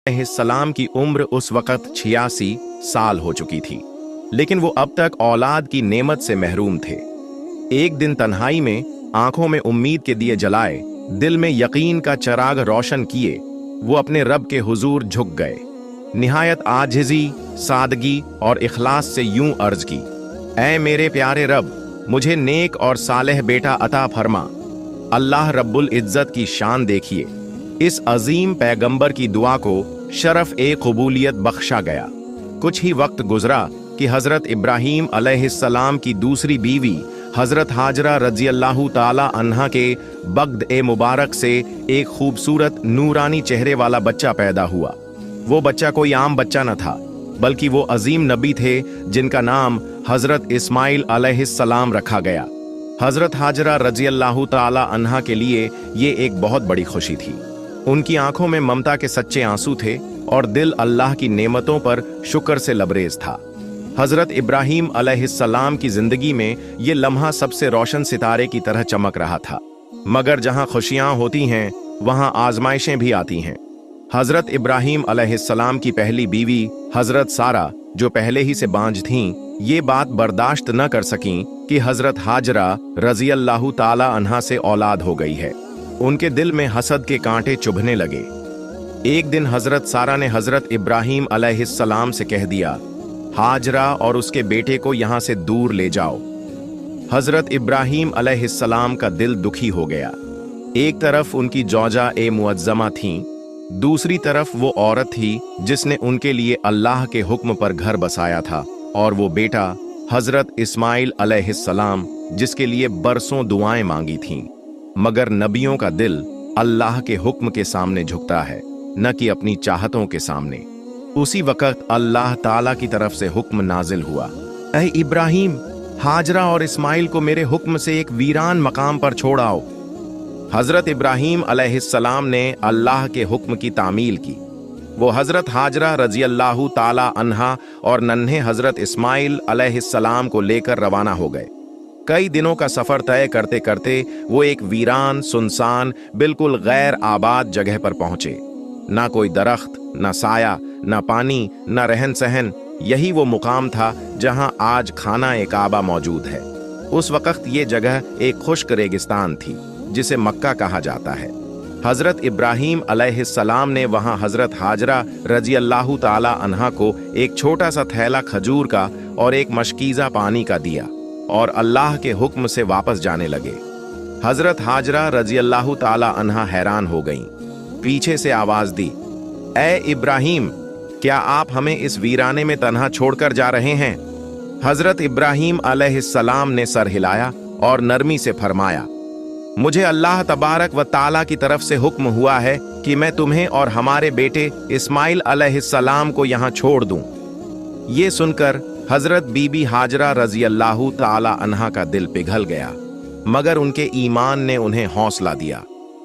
अलैहिस्सलाम की उम्र उस वक़्त 86 साल हो चुकी थी, लेकिन वो अब तक औलाद की नेमत से महरूम थे। एक दिन तन्हाई में आंखों में उम्मीद के दिए जलाए, दिल में यकीन का चराग रोशन किए, वो अपने रब के हुजूर झुक गए। निहायत आजिज़ी, सादगी और इखलास से यूं अर्ज की, ऐ मेरे प्यारे रब, मुझे नेक और सालेह बेटा अता फरमा। अल्लाह रब्बुल इज्जत की शान देखिए, इस अजीम पैगंबर की दुआ को शरफ ए कबूलियत बख्शा गया। कुछ ही वक्त गुजरा कि हज़रत इब्राहीम अलैहिस्सलाम की दूसरी बीवी हज़रत हाजरा रज़ी अल्लाहु ताला अन्हा के बग्द ए मुबारक से एक खूबसूरत नूरानी चेहरे वाला बच्चा पैदा हुआ। वो बच्चा कोई आम बच्चा न था, बल्कि वो अजीम नबी थे जिनका नाम हज़रत इस्माइल अलैहिस्सलाम रखा गया। हज़रत हाजरा रज़ी अल्लाहु ताला अन्हा के लिए ये एक बहुत बड़ी खुशी थी। उनकी आंखों में ममता के सच्चे आंसू थे और दिल अल्लाह की नेमतों पर शुक्र से लबरेज था। हज़रत इब्राहीम अलैहिस्सलाम की जिंदगी में ये लम्हा सबसे रोशन सितारे की तरह चमक रहा था। मगर जहां खुशियां होती हैं, वहां आजमाइशें भी आती हैं। हज़रत इब्राहीम अलैहिस्सलाम की पहली बीवी हज़रत सारा, जो पहले ही से बांझ थीं, ये बात बर्दाश्त न कर सकीं कि हज़रत हाजरा रज़ी अल्लाहु ताला अन्हा से औलाद हो गई है। उनके दिल में हसद के कांटे चुभने लगे। एक दिन हज़रत सारा ने हज़रत इब्राहीम अलैहिस्सलाम से कह दिया, हाजरा और उसके बेटे को यहाँ से दूर ले जाओ। हज़रत इब्राहीम अलैहिस्सलाम का दिल दुखी हो गया। एक तरफ उनकी जौजा ए मुअज्जमा थीं, दूसरी तरफ वो औरत थी जिसने उनके लिए अल्लाह के हुक्म पर घर बसाया था, और वो बेटा हज़रत इस्माइल अलैहिस्सलाम जिसके लिए बरसों दुआएं मांगी थीं। मगर नबियों का दिल अल्लाह के हुक्म के सामने झुकता है, न कि अपनी चाहतों के सामने। उसी वक़्त अल्लाह ताला की तरफ से हुक्म नाजिल हुआ, ऐ इब्राहीम, हाजरा और इस्माइल को मेरे हुक्म से एक वीरान मकाम पर छोड़ आओ। हज़रत इब्राहीम अलैहिस्सलाम ने अल्लाह के हुक्म की तामील की। वो हज़रत हाजरा रज़ी अल्लाहु ताला अन्हा और नन्हे हज़रत इस्माइल अलैहिस्सलाम को लेकर रवाना हो गए। कई दिनों का सफ़र तय करते करते वो एक वीरान, सुनसान, बिल्कुल गैर आबाद जगह पर पहुंचे। ना कोई दरख्त, ना साया, ना पानी, ना रहन सहन। यही वो मुकाम था जहां आज खाना ए काबा मौजूद है। उस वक़्त ये जगह एक खुश्क रेगिस्तान थी जिसे मक्का कहा जाता है। हज़रत इब्राहीम अलैहिस्सलाम ने वहां हज़रत हाजरा रज़ी अल्लाहु ताला अन्हा को एक छोटा सा थैला खजूर का और एक मशकीज़ा पानी का दिया और अल्लाह के हुक्म से वापस जाने लगे। हज़रत हाजरा रज़ी अल्लाहु ताला अन्हा हैरान हो गईं। पीछे से आवाज़ दी, ऐ इब्राहीम, क्या आप हमें इस वीराने में तन्हा छोड़कर जा रहे हैं? हज़रत इब्राहीम अलैहिस्सलाम ने सर हिलाया और नरमी से फरमाया, मुझे अल्लाह तबारक व ताला की तरफ से हुक्म हुआ है कि मैं तुम्हें और हमारे बेटे इस्माइल अलैहिस्सलाम को यहाँ छोड़ दूं। ये सुनकर हज़रत बीबी हाजरा रज़ी अल्लाहु ताला अन्हा का दिल पिघल गया, मगर उनके ईमान ने उन्हें हौसला दिया।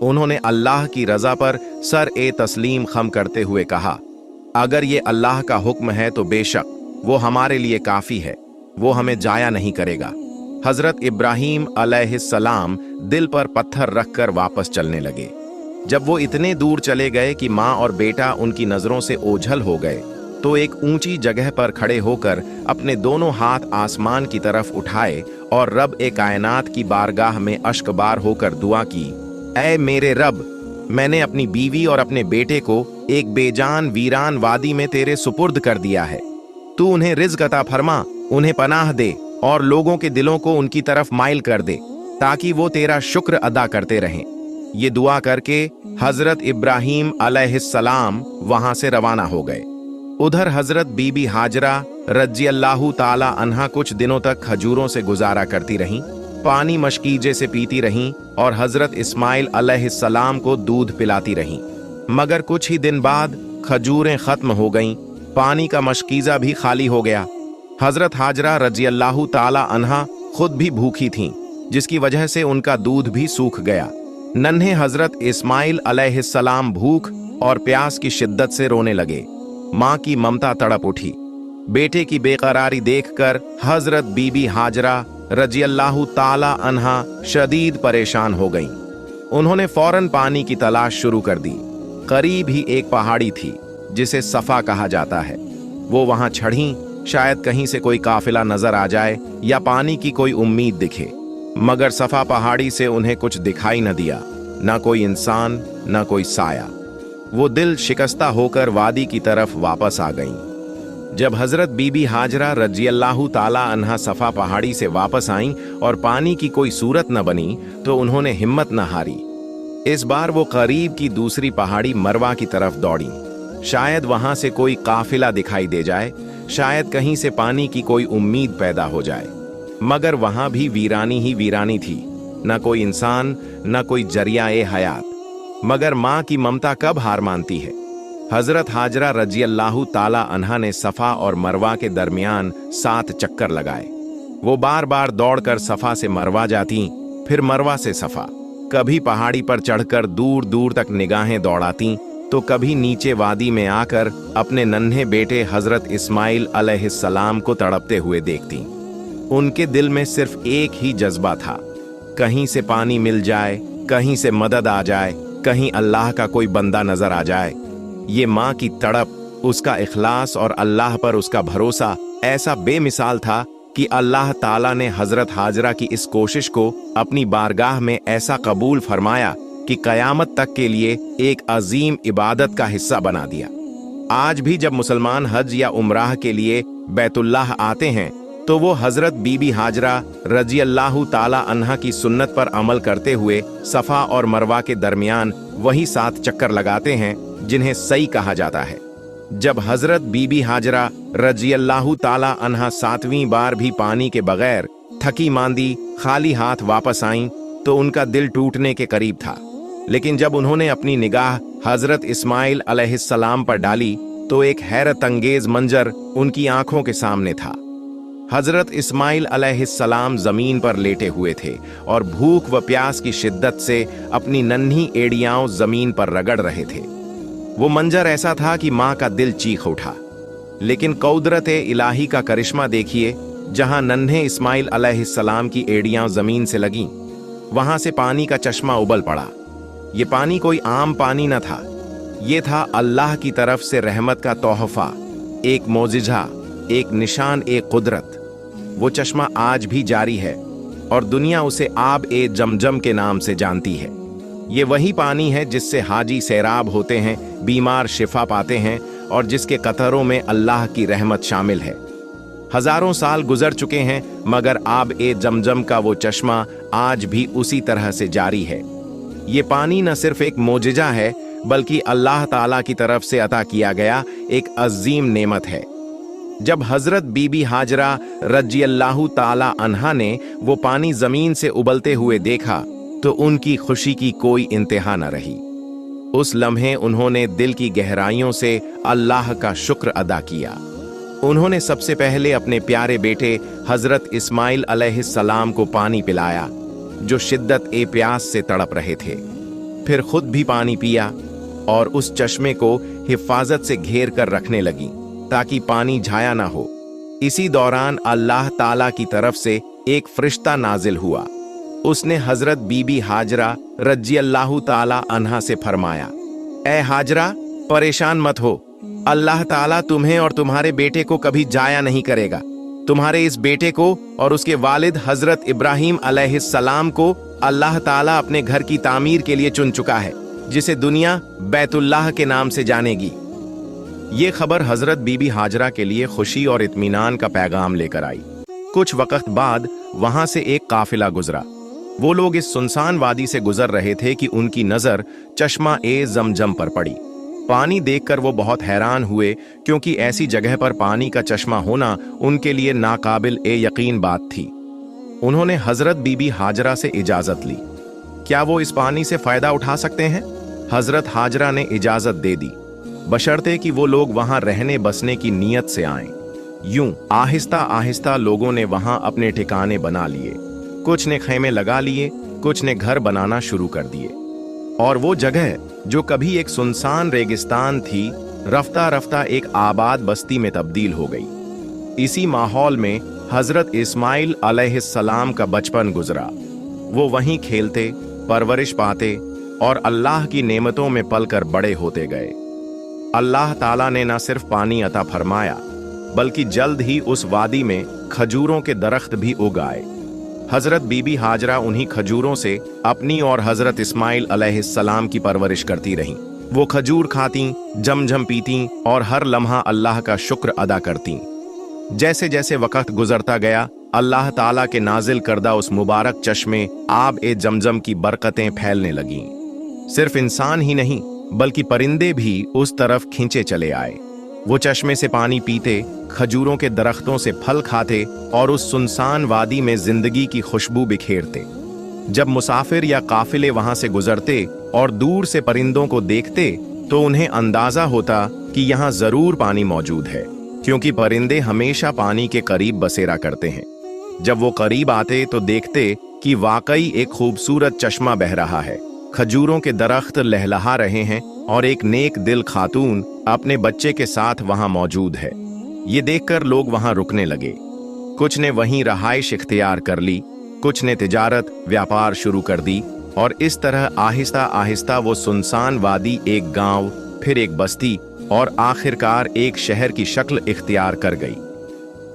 उन्होंने अल्लाह की रज़ा पर सर ए तस्लीम खम करते हुए कहा, अगर ये अल्लाह का हुक्म है तो बेशक वो हमारे लिए काफ़ी है, वो हमें जाया नहीं करेगा। हज़रत इब्राहीम अलैहिस्सलाम दिल पर पत्थर रखकर वापस चलने लगे। जब वो इतने दूर चले गए कि माँ और बेटा उनकी नज़रों से ओझल हो गए, तो एक ऊंची जगह पर खड़े होकर अपने दोनों हाथ आसमान की तरफ उठाए और रब ए कायनात की बारगाह में अश्कबार होकर दुआ की, ऐ मेरे रब, मैंने अपनी बीवी और अपने बेटे को एक बेजान वीरान वादी में तेरे सुपुर्द कर दिया है। तू उन्हें रिज़्क़ अता फरमा, उन्हें पनाह दे और लोगों के दिलों को उनकी तरफ माइल कर दे, ताकि वो तेरा शुक्र अदा करते रहें। ये दुआ करके हज़रत इब्राहीम अलैहिस्सलाम वहां से रवाना हो गए। उधर हज़रत बीबी हाजरा रज़ी अल्लाहु ताला अन्हा कुछ दिनों तक खजूरों से गुजारा करती रहीं, पानी मशकीजे से पीती रहीं और हज़रत इस्माइल अलैहिस्सलाम को दूध पिलाती रहीं। मगर कुछ ही दिन बाद खजूरें ख़त्म हो गईं, पानी का मशकीज़ा भी खाली हो गया। हज़रत हाजरा रज़ी अल्लाहु ताला अन्हा खुद भी भूखी थीं, जिसकी वजह से उनका दूध भी सूख गया। नन्हे हज़रत इस्माइल अलैहिस्सलाम भूख और प्यास की शिद्दत से रोने लगे। माँ की ममता तड़प उठी। बेटे की बेकरारी देखकर हज़रत बीबी हाजरा रज़ी अल्लाहु ताला अन्हा शदीद परेशान हो गईं। उन्होंने फौरन पानी की तलाश शुरू कर दी। करीब ही एक पहाड़ी थी, जिसे सफा कहा जाता है। वो वहां चढ़ीं, शायद कहीं से कोई काफिला नजर आ जाए या पानी की कोई उम्मीद दिखे, मगर सफा पहाड़ी से उन्हें कुछ दिखाई न दिया, ना कोई इंसान, ना कोई साया। वो दिल शिकस्ता होकर वादी की तरफ वापस आ गईं। जब हजरत बीबी हाजरा रज़ियल्लाहु ताला अन्हा सफा पहाड़ी से वापस आईं और पानी की कोई सूरत न बनी, तो उन्होंने हिम्मत न हारी। इस बार वो करीब की दूसरी पहाड़ी मरवा की तरफ दौड़ी। शायद वहां से कोई काफिला दिखाई दे जाए, शायद कहीं से पानी की कोई उम्मीद पैदा हो जाए, मगर वहां भी वीरानी ही वीरानी थी। न कोई इंसान, न कोई जरिया-ए हयात। मगर माँ की ममता कब हार मानती है। हजरत हाजरा रज़ियल्लाहु ताला अन्हा ने सफा और मरवा के दरमियान 7 चक्कर लगाए। वो बार बार दौड़कर सफा से मरवा जाती, फिर मरवा से सफा। कभी पहाड़ी पर चढ़कर दूर दूर तक निगाहें दौड़ाती, तो कभी नीचे वादी में आकर अपने नन्हे बेटे हजरत इस्माइल अलैहिस्सलाम को तड़पते हुए देखती। उनके दिल में सिर्फ एक ही जज्बा था, कहीं से पानी मिल जाए, कहीं से मदद आ जाए, कहीं अल्लाह का कोई बंदा नजर आ जाए। ये माँ की तड़प, उसका इखलास और अल्लाह पर उसका भरोसा ऐसा बेमिसाल था कि अल्लाह ताला ने हजरत हाजरा की इस कोशिश को अपनी बारगाह में ऐसा कबूल फरमाया कि कयामत तक के लिए एक अजीम इबादत का हिस्सा बना दिया। आज भी जब मुसलमान हज या उम्राह के लिए बैतुल्लाह आते हैं, तो वो हजरत बीबी हाजरा रज़ियल्लाहु ताला अन्हा की सुन्नत पर अमल करते हुए सफा और मरवा के दरमियान वही 7 चक्कर लगाते हैं जिन्हें सई कहा जाता है। जब हजरत बीबी हाजरा रज़ियल्लाहु ताला अन्हा 7वीं बार भी पानी के बगैर थकी मांदी खाली हाथ वापस आईं, तो उनका दिल टूटने के करीब था। लेकिन जब उन्होंने अपनी निगाह हजरत इस्माइल अलैहिस्सलाम पर डाली, तो एक हैरत अंगेज मंजर उनकी आंखों के सामने था। हजरत इस्माइल अलैहिस्सलाम जमीन पर लेटे हुए थे और भूख व प्यास की शिद्दत से अपनी नन्ही एड़ियां जमीन पर रगड़ रहे थे। वो मंजर ऐसा था कि माँ का दिल चीख उठा। लेकिन कुदरत इलाही का करिश्मा देखिए, जहां नन्हे इस्माइल अलैहिस्सलाम की एड़ियां जमीन से लगीं, वहां से पानी का चश्मा उबल पड़ा। ये पानी कोई आम पानी न था, ये था अल्लाह की तरफ से रहमत का तोहफा, एक मोजिजा, एक निशान, एक कुदरत। वो चश्मा आज भी जारी है और दुनिया उसे आब-ए-जमजम के नाम से जानती है। ये वही पानी है जिससे हाजी सैराब होते हैं, बीमार शिफा पाते हैं और जिसके कतरों में अल्लाह की रहमत शामिल है। हजारों साल गुजर चुके हैं, मगर आब-ए-जमजम का वो चश्मा आज भी उसी तरह से जारी है। ये पानी न सिर्फ एक मोजिजा है, बल्कि अल्लाह ताला की तरफ से अता किया गया एक अजीम नेमत है। जब हजरत बीबी हाजरा रज़ियल्लाहु ताला अन्हा ने वो पानी जमीन से उबलते हुए देखा, तो उनकी खुशी की कोई इंतहा न रही। उस लम्हे उन्होंने दिल की गहराइयों से अल्लाह का शुक्र अदा किया। उन्होंने सबसे पहले अपने प्यारे बेटे हजरत इस्माइल अलैहिस्सलाम को पानी पिलाया, जो शिद्दत-ए-प्यास से तड़प रहे थे। फिर खुद भी पानी पिया और उस चश्मे को हिफाजत से घेर कर रखने लगी ताकि पानी झाया ना हो। इसी दौरान अल्लाह ताला की तरफ से एक फरिश्ता नाजिल हुआ। उसने हजरत बीबी हाजरा रज़ियल्लाहु ताला अन्हा से फरमाया, ए हाजरा, परेशान मत हो, अल्लाह ताला तुम्हें और तुम्हारे बेटे को कभी जाया नहीं करेगा। तुम्हारे इस बेटे को और उसके वालिद हजरत इब्राहिम अलैहिस्सलाम को अल्लाह ताला अपने घर की तामीर के लिए चुन चुका है, जिसे दुनिया बैतुल्लाह के नाम से जानेगी। ये खबर हजरत बीबी हाजरा के लिए खुशी और इत्मीनान का पैगाम लेकर आई। कुछ वक्त बाद वहां से एक काफिला गुजरा। वो लोग इस सुनसान वादी से गुजर रहे थे कि उनकी नजर चश्मा-ए-जमजम पर पड़ी। पानी देखकर वो बहुत हैरान हुए, क्योंकि ऐसी जगह पर पानी का चश्मा होना उनके लिए नाकाबिल-ए-यकीन बात थी। उन्होंने हजरत बीबी हाजरा से इजाजत ली। क्या वो इस पानी से फायदा उठा सकते हैं? हजरत हाजरा ने इजाजत दे दी, बशर्ते कि वो लोग वहां रहने बसने की नीयत से आएं। यूं आहिस्ता आहिस्ता लोगों ने वहां अपने ठिकाने बना लिए। कुछ ने खेमे लगा लिए, कुछ ने घर बनाना शुरू कर दिए, और वो जगह जो कभी एक सुनसान रेगिस्तान थी, रफ्ता रफ्ता एक आबाद बस्ती में तब्दील हो गई। इसी माहौल में हजरत इस्माइल अलैहिस्सलाम का बचपन गुजरा। वो वहीं खेलते, परवरिश पाते और अल्लाह की नेमतों में पलकर बड़े होते गए। अल्लाह ताला ने न सिर्फ पानी अता फरमाया बल्कि जल्द ही उस वादी में खजूरों के दरख्त भी उग आए। हजरत बीबी हाजरा उन्हीं खजूरों से अपनी और हजरत इस्माइल अलैहिस्सलाम की परवरिश करती रहीं। वो खजूर खाती, जमझम पीती और हर लम्हा अल्लाह का शुक्र अदा करती। जैसे जैसे वक्त गुजरता गया, अल्लाह ताला के नाजिल करदा उस मुबारक चश्मे आब ए जमजम की बरकतें फैलने लगीं। सिर्फ इंसान ही नहीं बल्कि परिंदे भी उस तरफ खींचे चले आए। वो चश्मे से पानी पीते, खजूरों के दरख्तों से फल खाते और उस सुनसान वादी में जिंदगी की खुशबू बिखेरते। जब मुसाफिर या काफिले वहां से गुजरते और दूर से परिंदों को देखते तो उन्हें अंदाजा होता कि यहाँ जरूर पानी मौजूद है, क्योंकि परिंदे हमेशा पानी के करीब बसेरा करते हैं। जब वो करीब आते तो देखते कि वाकई एक खूबसूरत चश्मा बह रहा है, खजूरों के दरख्त लहलहा रहे हैं और एक नेक दिल खातून अपने बच्चे के साथ वहां मौजूद है। ये देखकर लोग वहां रुकने लगे। कुछ ने वहीं रहाइश इख्तियार कर ली, कुछ ने तिजारत व्यापार शुरू कर दी और इस तरह आहिस्ता आहिस्ता वो सुनसान वादी एक गांव, फिर एक बस्ती और आखिरकार एक शहर की शक्ल इख्तियार कर गई।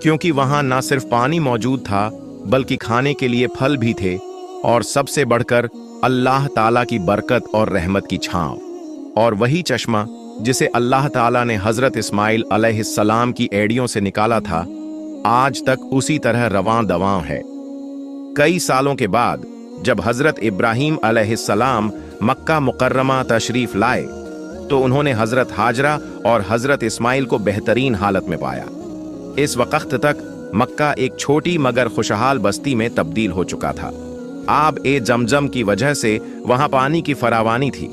क्योंकि वहां ना सिर्फ पानी मौजूद था बल्कि खाने के लिए फल भी थे और सबसे बढ़कर अल्लाह ताला की बरकत और रहमत की छांव। और वही चश्मा जिसे अल्लाह ताला ने हजरत इस्माइल अलैहिस्सलाम की एड़ियों से निकाला था, आज तक उसी तरह रवां दवां है। कई सालों के बाद जब हजरत इब्राहीम अलैहिस्सलाम मक्का मुकर्रमा तशरीफ लाए तो उन्होंने हजरत हाजरा और हजरत इस्माइल को बेहतरीन हालत में पाया। इस वक्त तक मक्का एक छोटी मगर खुशहाल बस्ती में तब्दील हो चुका था। आब ए जमजम की वजह से वहां पानी की फरावानी थी,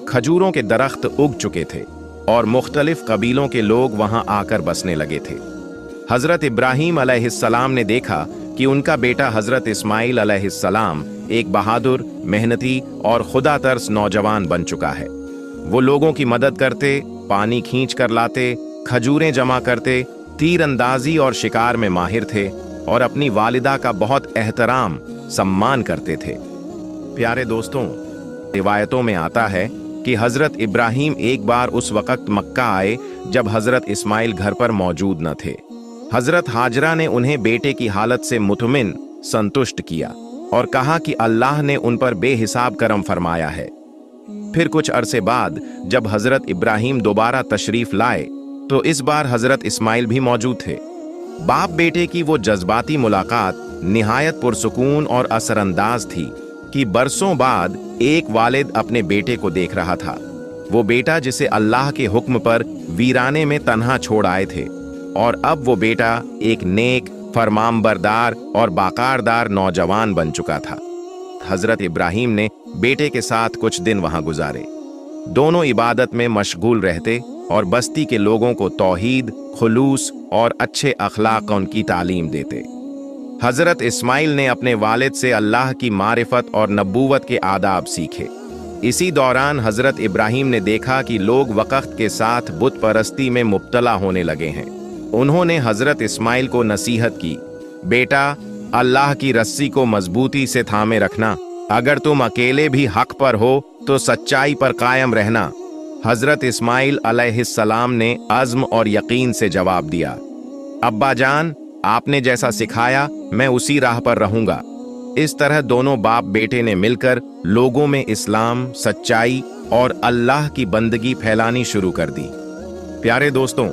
खजूरों के दरख्त उग चुके थे और मुख्तलिफ कबीलों के लोग वहां आकर बसने लगे थे। हजरत इब्राहीम अलैहिस्सलाम ने देखा कि उनका बेटा हजरत इस्माइल अलैहिस्सलाम एक बहादुर, मेहनती और खुदा तरस नौजवान बन चुका है। वो लोगों की मदद करते, पानी खींच कर लाते, खजूरें जमा करते, तीर अंदाजी और शिकार में माहिर थे और अपनी वालिदा का बहुत एहतराम सम्मान करते थे। प्यारे दोस्तों, रिवायतों में आता है कि हजरत इब्राहीम एक बार उस वक्त मक्का आए जब हजरत इस्माइल घर पर मौजूद न थे। हजरत हाजरा ने उन्हें बेटे की हालत से मुतमिन, संतुष्ट किया और कहा कि अल्लाह ने उन पर बेहिसाब करम फरमाया है। फिर कुछ अरसे बाद जब हजरत इब्राहीम दोबारा तशरीफ लाए तो इस बार हजरत इस्माइल भी मौजूद थे। बाप बेटे की वो जज्बाती मुलाकात निहायत पुरसुकून और असरअंदाज थी कि बरसों बाद एक वालिद अपने बेटे को देख रहा था। वो बेटा जिसे अल्लाह के हुक्म पर वीराने में तन्हा छोड़ आए थे, और अब वो बेटा एक नेक, फरमानबरदार और बाकारदार नौजवान बन चुका था। हजरत इब्राहीम ने बेटे के साथ कुछ दिन वहां गुजारे। दोनों इबादत में मशगूल रहते और बस्ती के लोगों को तौहीद, खुलूस और अच्छे अखलाक की तालीम देते। हजरत इस्माइल ने अपने वालिद से अल्लाह की मारिफत और नबूवत के आदाब सीखे। इसी दौरान हजरत इब्राहीम ने देखा कि लोग वक्त के साथ बुत परस्ती में मुब्तला होने लगे हैं। उन्होंने हजरत इस्माइल को नसीहत की, बेटा, अल्लाह की रस्सी को मजबूती से थामे रखना। अगर तुम अकेले भी हक पर हो तो सच्चाई पर कायम रहना। हजरत इस्माइल अलैहिस्सलाम ने अज़्म और यकीन से जवाब दिया, अब्बा जान, आपने जैसा सिखाया मैं उसी राह पर रहूंगा। इस तरह दोनों बाप बेटे ने मिलकर लोगों में इस्लाम, सच्चाई और अल्लाह की बंदगी फैलानी शुरू कर दी। प्यारे दोस्तों,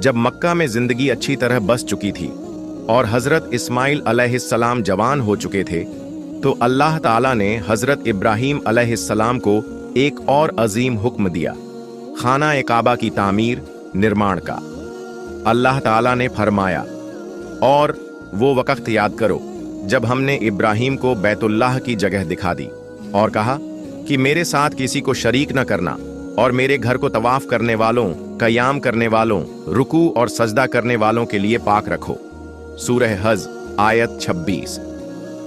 जब मक्का में जिंदगी अच्छी तरह बस चुकी थी और हजरत इस्माइल अलैहिस्सलाम जवान हो चुके थे तो अल्लाह ताला ने हजरत इब्राहीम अलैहिस्सलाम को एक और अजीम हुक्म दिया, खाना काबा की तामीर, निर्माण का। अल्लाह ताला ने फरमाया, और वो वक्त याद करो जब हमने इब्राहीम को बैतुल्लाह की जगह दिखा दी और कहा कि मेरे साथ किसी को शरीक न करना और मेरे घर को तवाफ करने वालों, कयाम करने वालों, रुकू और सजदा करने वालों के लिए पाक रखो। सूरह हज आयत 26।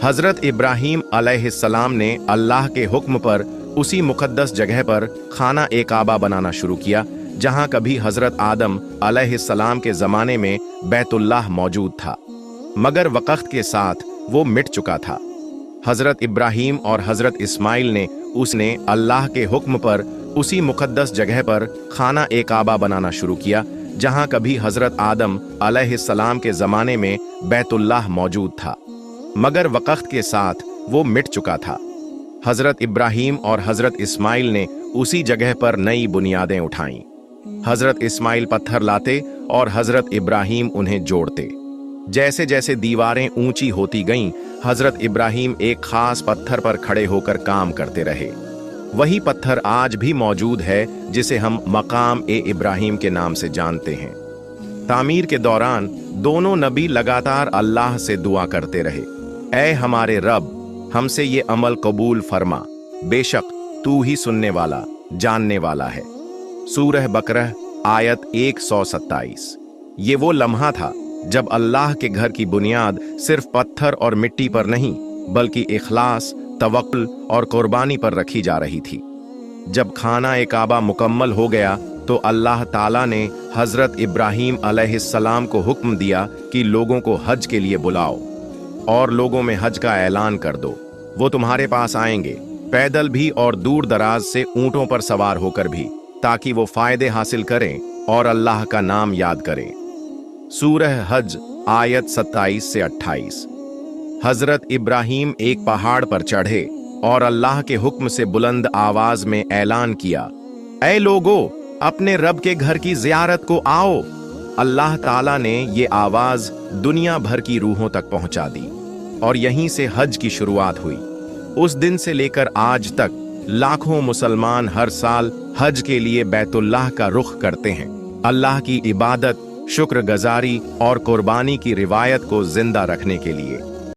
हजरत इब्राहीम अलैहिस्सलाम ने अल्लाह के हुक्म पर उसी मुकद्दस जगह पर खाना काबा बनाना शुरू किया जहां कभी हजरत आदम अलैहिस्सलाम के जमाने में बैतुल्लाह मौजूद था, मगर वक्त के साथ वो मिट चुका था। हजरत इब्राहीम और हजरत इस्माइल ने उसने अल्लाह के हुक्म पर उसी मुकद्दस जगह पर खाना ए काबा बनाना शुरू किया, जहां कभी हजरत आदम अलैहिस्सलाम के जमाने में बैतुल्लाह मौजूद था, मगर वक्त के साथ वो मिट चुका था। हजरत इब्राहीम और हजरत इस्माइल ने उसी जगह पर नई बुनियादें उठाईं। हजरत इस्माइल पत्थर लाते और हजरत इब्राहीम उन्हें जोड़ते। जैसे जैसे दीवारें ऊंची होती गईं, हजरत इब्राहीम एक खास पत्थर पर खड़े होकर काम करते रहे। वही पत्थर आज भी मौजूद है, जिसे हम मकाम ए इब्राहीम के नाम से जानते हैं। तामीर के दौरान दोनों नबी लगातार अल्लाह से दुआ करते रहे, ऐ हमारे रब, हमसे ये अमल कबूल फरमा, बेशक तू ही सुनने वाला, जानने वाला है। सूरह बकरह आयत 127। ये वो लम्हा था जब अल्लाह के घर की बुनियाद सिर्फ पत्थर और मिट्टी पर नहीं, बल्कि इखलास, तवक्कुल और कुर्बानी पर रखी जा रही थी। जब खाना ए काबा मुकम्मल हो गया तो अल्लाह ताला ने हजरत इब्राहीम अलैहिस्सलाम को हुक्म दिया कि लोगों को हज के लिए बुलाओ और लोगों में हज का ऐलान कर दो। वो तुम्हारे पास आएंगे, पैदल भी और दूर दराज से ऊंटों पर सवार होकर भी, ताकि वो फायदे हासिल करें और अल्लाह का नाम याद करें। सूरह हज आयत 27 से 28। हजरत इब्राहीम एक पहाड़ पर चढ़े और अल्लाह के हुक्म से बुलंद आवाज में ऐलान किया, ऐ लोगो, अपने रब के घर की जियारत को आओ। अल्लाह ताला ने ये आवाज दुनिया भर की रूहों तक पहुंचा दी और यहीं से हज की शुरुआत हुई। उस दिन से लेकर आज तक लाखों मुसलमान हर साल हज के लिए बैतुल्लाह का रुख करते हैं, अल्लाह की इबादत, शुक्रगुजारी और कुर्बानी की रिवायत को जिंदा रखने के लिए।